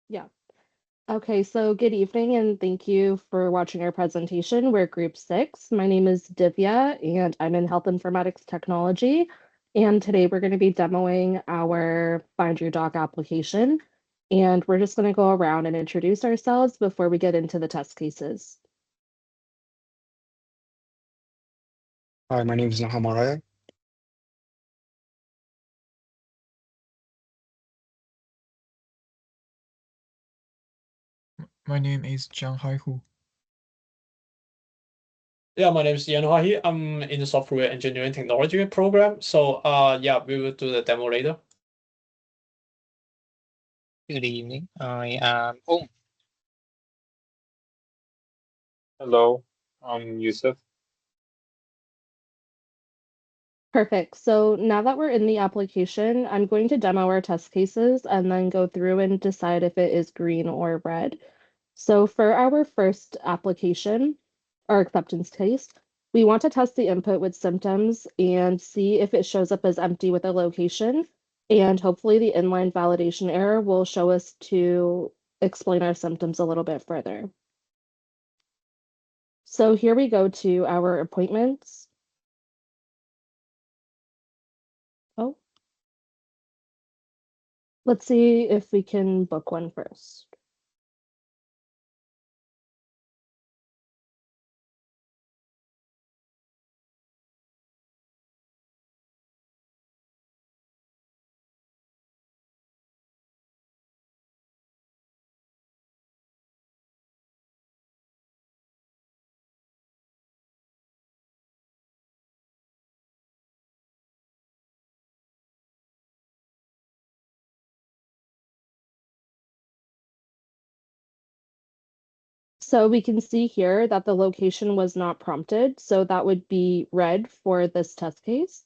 Yeah. Okay, so good evening and thank you for watching our presentation. We're Group 6. My name is Divya and I'm in Health Informatics Technology. And today we're going to be demoing our Find Your Doc application. And we're just going to go around and introduce ourselves before we get into the test cases. Hi, my name is Naham Araya. My name is Jiang Hai Hu. Yeah, my name is Yan Hua. I'm in the software engineering technology program. So yeah, we will do the demo later. Good evening. I am Om. Hello, I'm Yusuf. Perfect. So now that we're in the application, I'm going to demo our test cases and then go through and decide if it is green or red. So for our first application, our acceptance case, we want to test the input with symptoms and see if it shows up as empty with a location. And hopefully the inline validation error will show us to explain our symptoms a little bit further. So here we go to our appointments. Oh, let's see if we can book one first. So we can see here that the location was not prompted, so that would be red for this test case.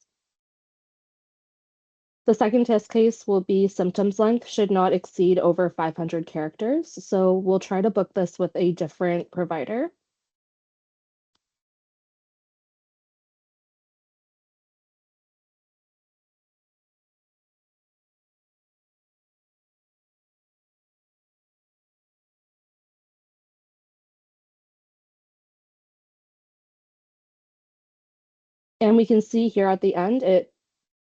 The second test case will be symptoms length should not exceed over 500 characters, so we'll try to book this with a different provider. And we can see here at the end, it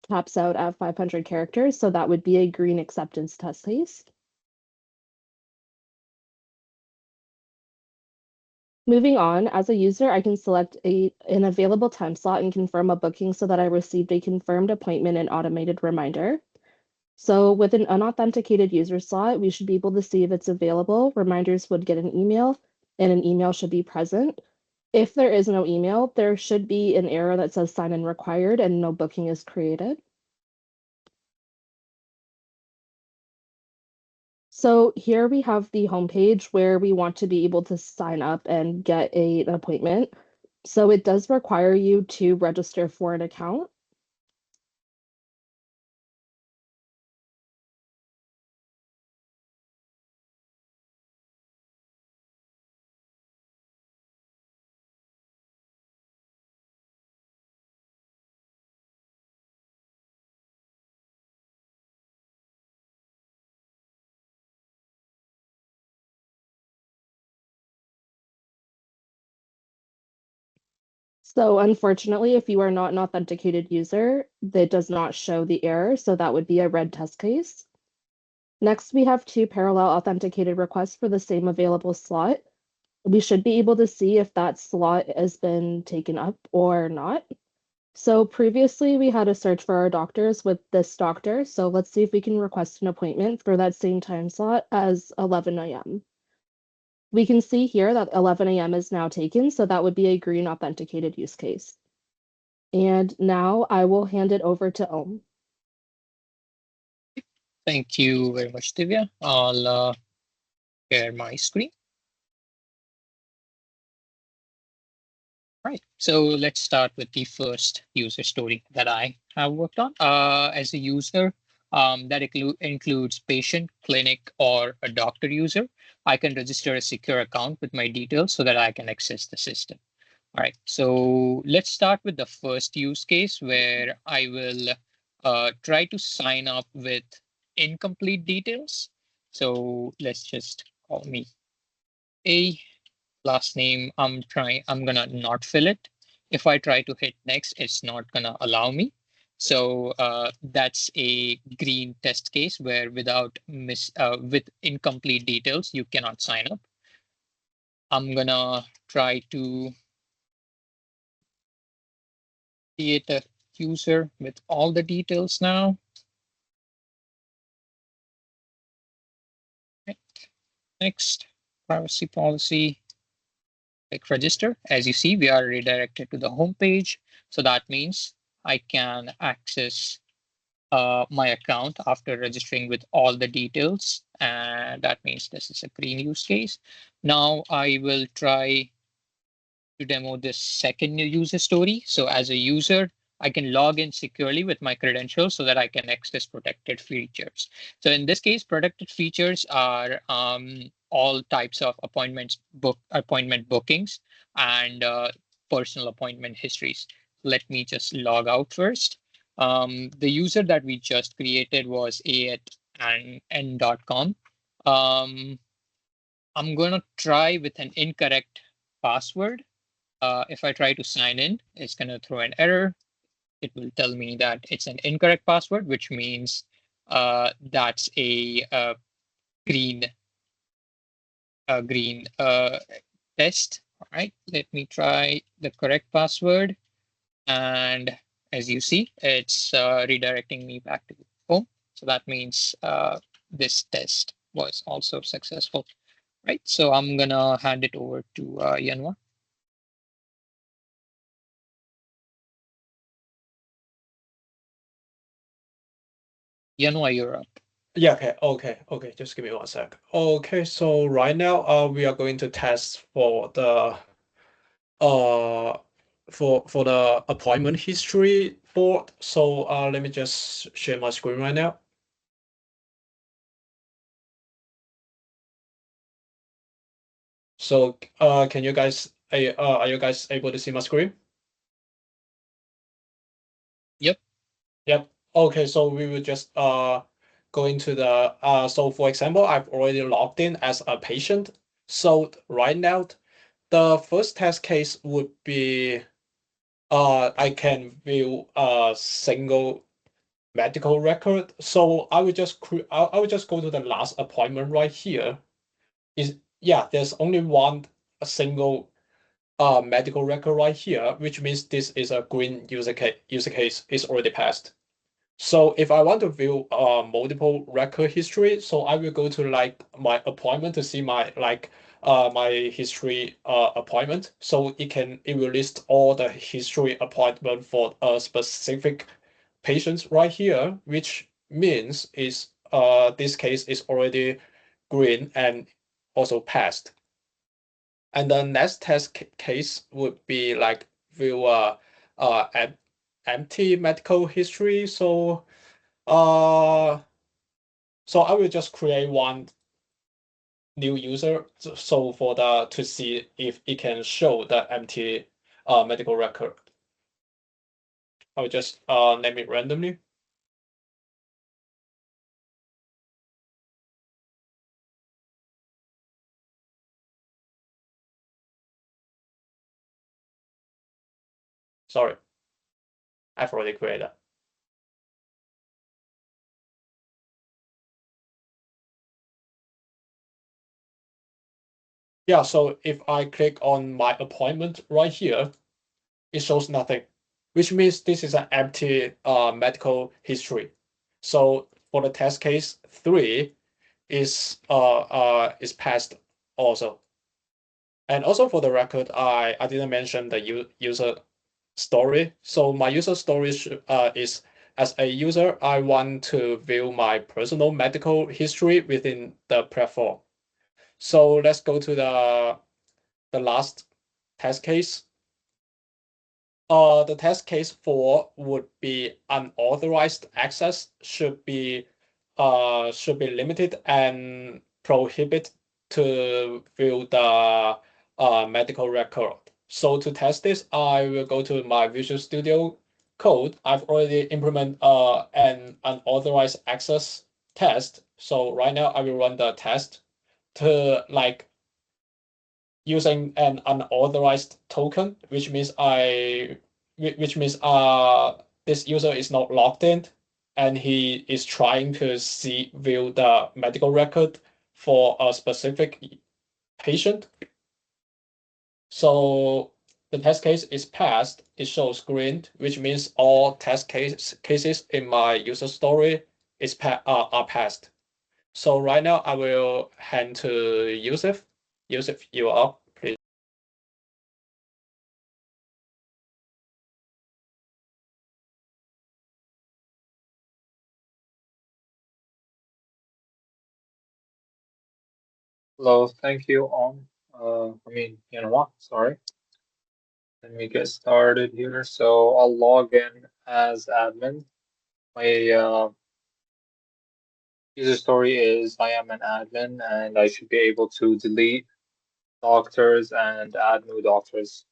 tops out at 500 characters, so that would be a green acceptance test case. Moving on, as a user, I can select an available time slot and confirm a booking so that I received a confirmed appointment and automated reminder. So with an unauthenticated user slot, we should be able to see if it's available. Reminders would get an email, and an email should be present. If there is no email, there should be an error that says sign in required and no booking is created. So here we have the homepage where we want to be able to sign up and get an appointment. So it does require you to register for an account. So unfortunately, if you are not an authenticated user, that does not show the error, so that would be a red test case. Next, we have two parallel authenticated requests for the same available slot. We should be able to see if that slot has been taken up or not. So previously we had a search for our doctors with this doctor. So let's see if we can request an appointment for that same time slot as 11 a.m. We can see here that 11 a.m. is now taken, so that would be a green authenticated use case. And now I will hand it over to Om. Thank you very much, Divya. I'll share my screen. Right. So let's start with the first user story that I have worked on. As a user, that includes patient, clinic, or a doctor user, I can register a secure account with my details so that I can access the system. All right. So let's start with the first use case where I will try to sign up with incomplete details. So let's just call me A. Last name, I'm gonna not fill it. If I try to hit next, it's not gonna allow me. So that's a green test case where with incomplete details, you cannot sign up. I'm gonna try to create a user with all the details now. Right. Next, privacy policy. Click register. As you see, we are redirected to the home page. So that means I can access my account after registering with all the details. And that means this is a green use case. Now I will try to demo this second new user story. So as a user, I can log in securely with my credentials so that I can access protected features. So in this case, protected features are all types of appointment bookings and personal appointment histories. Let me just log out first. The user that we just created was a@n.com. I'm going to try with an incorrect password. If I try to sign in, it's going to throw an error. It will tell me that it's an incorrect password, which means that's a green test. All right, let me try the correct password. And as you see, it's redirecting me back to home. So that means this test was also successful. Right, so I'm gonna hand it over to Yanwa. Yanwa, you're up. Yeah, okay. Just give me 1 sec. Okay, so right now, we are going to test for the for the appointment history board. So let me just share my screen right now. So can you guys are you guys able to see my screen? Yep. Yep. Okay, so we will just go into the so for example, I've already logged in as a patient. So right now, the first test case would be I can view a single medical record. So I would just I would just go to the last appointment right here. There's only a single medical record right here, which means this is a green user case is already passed. So if I want to view multiple record history, so I will go to like my appointment to see my my history appointment. So it will list all the history appointment for a specific patients right here, which means is this case is already green and also passed. And the next test case would be like view empty medical history. So so I will just create one new user so for the to see if it can show the empty medical record. I will just name it randomly. Sorry, I've already created. Yeah, so if I click on my appointment right here, it shows nothing, which means this is an empty medical history. So for the test case 3 is passed also. And also for the record, I didn't mention the user story. So my user story is as a user, I want to view my personal medical history within the platform. So let's go to the last test case. The test case 4 would be unauthorized access should be limited and prohibit to view the medical record. So to test this, I will go to my Visual Studio Code. I've already implemented an unauthorized access test So right now I will run the test to like using an unauthorized token, which means this user is not logged in and he is trying to view the medical record for a specific patient. So the test case is passed. It shows green, which means all test cases in my user story are passed. So right now I will hand to Yusuf. Yusuf, you are up, please. Hello, thank you. Sorry. Let me get started here. So I'll log in as admin. My user story is I am an admin and I should be able to delete doctors and add new doctors.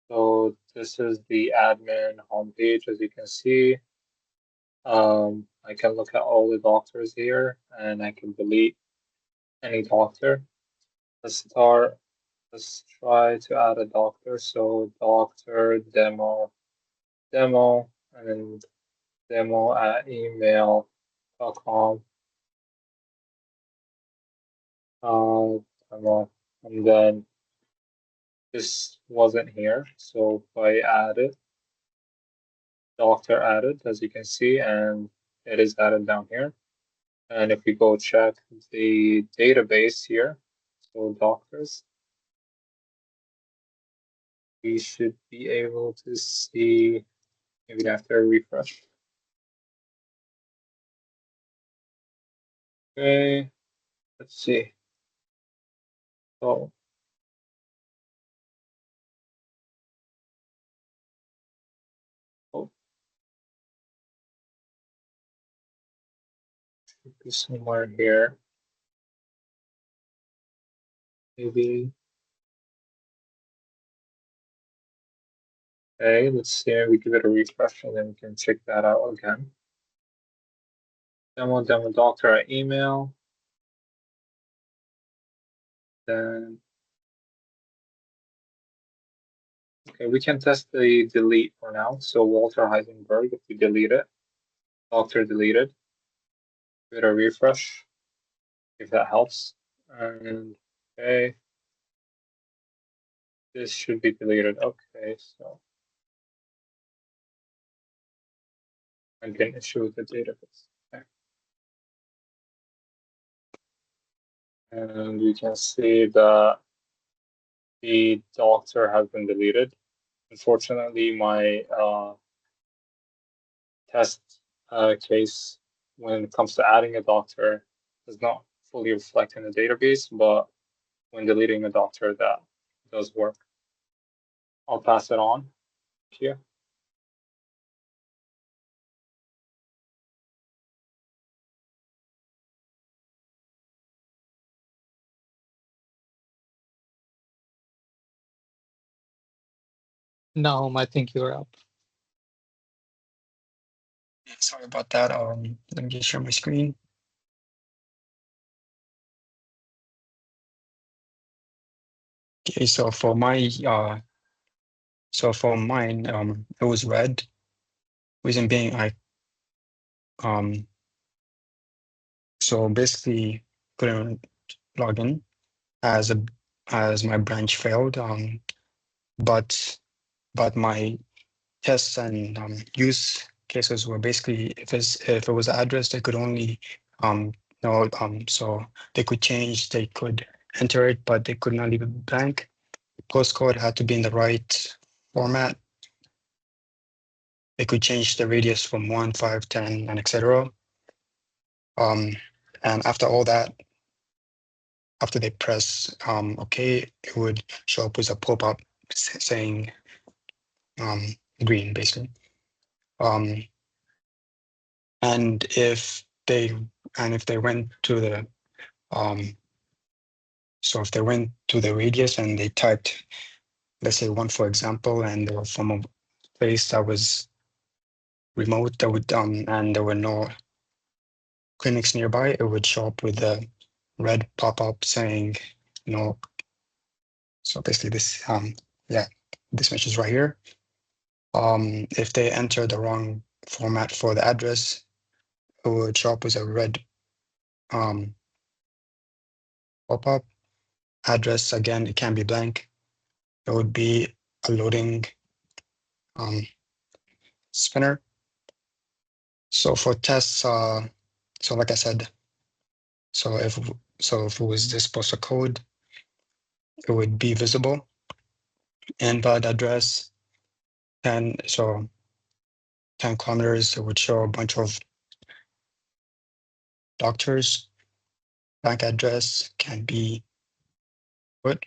So this is the admin homepage, as you can see. I can look at all the doctors here and I can delete any doctor. Let's try to add a doctor. So doctor demo, and then demo@email.com. Demo, and then this wasn't here. So if I add it, doctor added, as you can see, and it is added down here. And if we go check the database here, so doctors, we should be able to see, maybe after a refresh. Okay, let's see. So should be somewhere here. Maybe. Okay, let's see. We give it a refresh and then we can check that out again. Demo doctor at email. Then okay, we can test the delete for now. So Walter Heisenberg, if we delete it, doctor deleted. Give it a refresh, if that helps. And okay, this should be deleted. Okay, so again, issue with the database. Okay. And we can see that the doctor has been deleted. Unfortunately, my test case when it comes to adding a doctor does not fully reflect in the database, but when deleting a doctor, that does work. I'll pass it on here. Nahum, I think you're up. Yeah, sorry about that. Let me just share my screen. Okay, so for mine, it was red. Reason being, so basically couldn't log in as my branch failed. But my tests and use cases were basically if it was the address, they could only so they could change, they could enter it, but they could not leave it blank. Postcode had to be in the right format. They could change the radius from 1, 5, 10, and etc. And after all that, after they press OK, it would show up with a pop-up saying green, basically. And if they went to the so if they went to the radius and they typed, let's say 1, for example, and they were from a place that was remote, that would and there were no clinics nearby, it would show up with a red pop-up saying no. So basically this this message is right here. If they enter the wrong format for the address, it would show up as a red pop-up. Address, again, it can be blank. It would be a loading spinner. So for tests, so like I said, so if it was this postal code, it would be visible. Invalid address, 10 kilometers, it would show a bunch of doctors. Blank address can be what?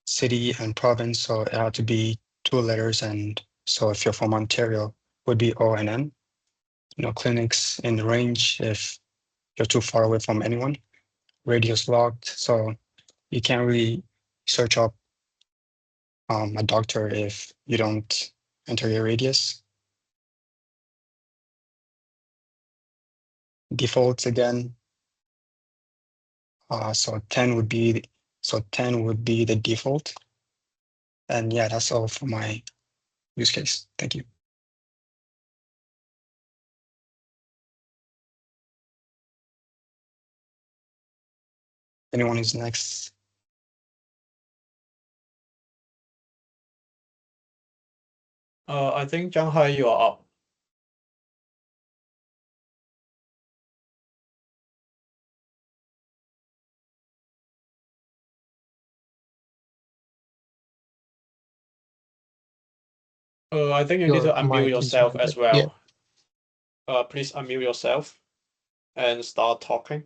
City and province, so it had to be 2 letters, and so if you're from Ontario, would be O and N. No clinics in the range if you're too far away from anyone. Radius locked, so you can't really search up a doctor if you don't enter your radius. Defaults again. So 10 would be the default. And yeah, that's all for my use case. Thank you. Anyone who's next? I think Zhanghai, you are up. I think you need to Your unmute mic is yourself as muted. Yeah. well. Please unmute yourself and start talking.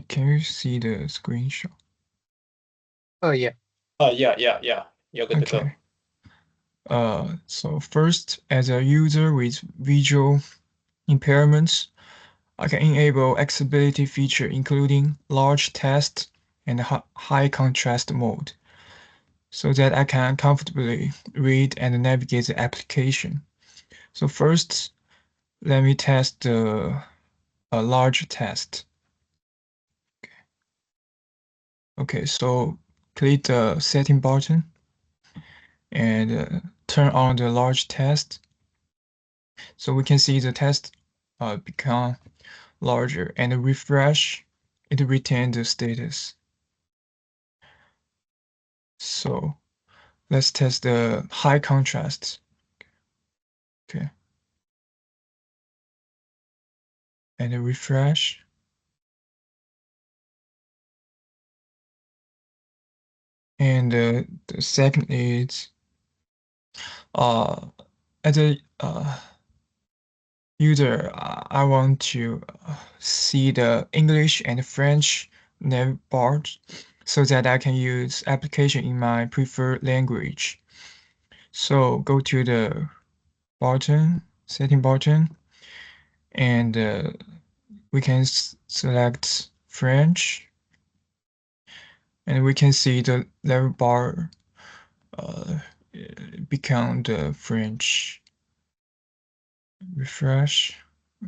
Can you see the screenshot? Oh, yeah. Yeah. You're good to go. Okay. So first, as a user with visual impairments, I can enable accessibility feature including large text and high contrast mode, so that I can comfortably read and navigate the application. So first, let me test a large text. Okay, so click the setting button and turn on the large text. So we can see the text become larger, and refresh, it retains the status. So let's test the high contrast. Okay. And refresh. And the second is as a user, I want to see the English and French nav bars so that I can use application in my preferred language. So go to the button, setting button, and we can select French, and we can see the level bar become the French. Refresh,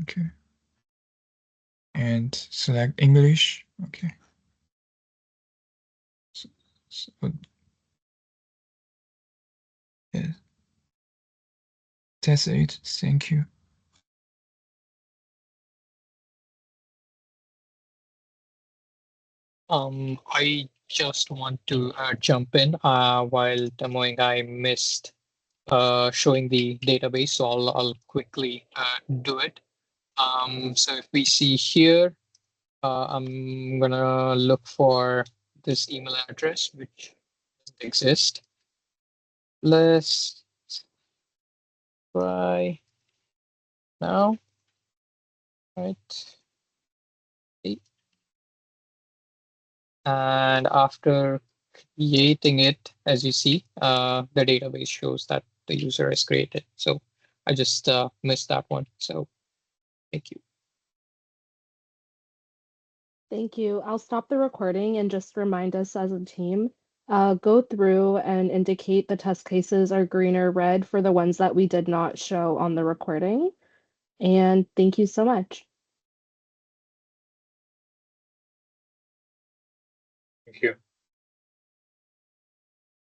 okay, and select English, okay. So yeah, that's it. Thank you. I just want to jump in while demoing. I missed showing the database, so I'll quickly do it. So if we see here, I'm gonna look for this email address which doesn't exist. Let's try now. Right. And after creating it, as you see, the database shows that the user has created. So I just missed that one. So Thank you. Thank you. I'll stop the recording and just remind us as a team, go through and indicate the test cases are green or red for the ones that we did not show on the recording. And thank you so much. Thank you.